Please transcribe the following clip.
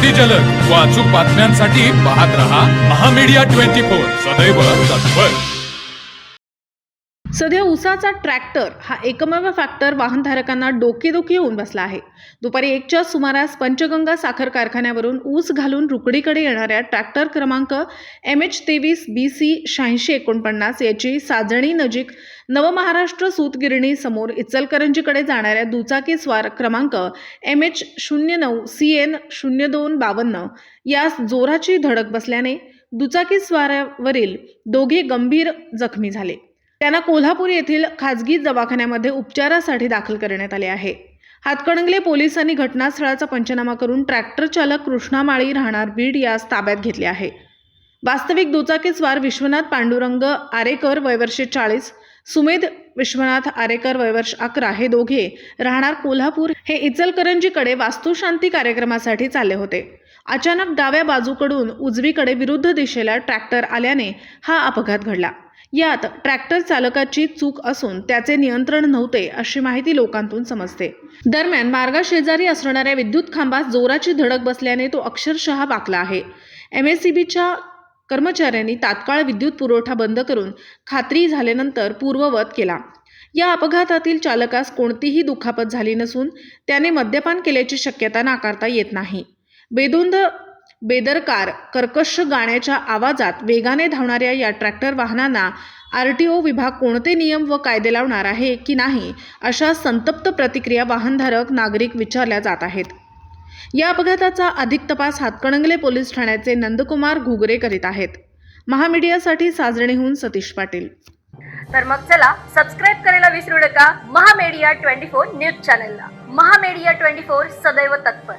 अति जलद व अचूक बातम्यांसाठी पाहत रहा महामीडिया 24 सदैव तत्पर। सध्या ऊसाचा ट्रॅक्टर हा एकमेव फॅक्टर वाहनधारकांना डोकेदुखी होऊन बसला आहे। दुपारी 1च्या सुमारास पंचगंगा साखर कारखान्यावरून ऊस घालून रुकडीकडे येणाऱ्या ट्रॅक्टर क्रमांक MH23 BC 8649 याची साजणी नजीक नवमहाराष्ट्र सूतगिरणी समोर इचलकरंजीकडे जाणाऱ्या दुचाकी स्वार क्रमांक MH09 CN 0252 यास जोराची धडक बसल्याने दुचाकी स्वारावरील दोघे गंभीर जखमी झाले। त्यांना कोल्हापूर येथील खाजगी दवाखान्यामध्ये उपचारासाठी दाखल करण्यात आले आहे। हातकणंगले पोलिसांनी घटनास्थळाचा पंचनामा करून ट्रॅक्टर चालक कृष्णा माळी राहणार बीड यास ताब्यात घेतले आहे। वास्तविक दुचाकी स्वार विश्वनाथ पांडुरंग आरेकर वय वर्ष 40, सुमेध विश्वनाथ आरेकर वय वर्ष 11 हे दोघे राहणार कोल्हापूर हे इचलकरंजीकडे वास्तुशांती कार्यक्रमासाठी चालले होते। अचानक डाव्या बाजूकडून उजवीकडे विरुद्ध दिशेला ट्रॅक्टर आल्याने हा अपघात घडला। यात ट्रॅक्टर चालकाची चूक असून त्याचे नियंत्रण नव्हते अशी माहिती लोकांतून समजते। दरम्यान मार्गाशेजारी असणाऱ्या विद्युत खांबास जोराची धडक बसल्याने तो अक्षरशः वाकला आहे। MSEBच्या कर्मचाऱ्यांनी तात्काळ विद्युत पुरवठा बंद करून खात्री झाल्यानंतर पूर्ववत केला। या अपघातातील चालकास कोणतीही दुखापत झाली नसून त्याने मद्यपान केल्याची शक्यता नाकारता येत नाही। बेदरकार कर्कश गाण्याच्या आवाजात वेगाने धावणाऱ्या या ट्रॅक्टर वाहनांना RTO विभाग कोणते नियम व कायदे लावणार आहे की नाही अशा संतप्त प्रतिक्रिया वाहनधारक नागरिक विचारल्या जात आहेत। या अपघाताचा अधिक तपास हातकणंगले पोलीस ठाण्याचे नंदकुमार घुगरे करीत आहेत। महामीडियासाठी साजणेहून सतीश पाटील। तर मग चला सबस्क्राइब करायला विसरू नका महामीडिया 24 न्यूज चॅनलला। महामीडिया 24 सदैव तत्पर।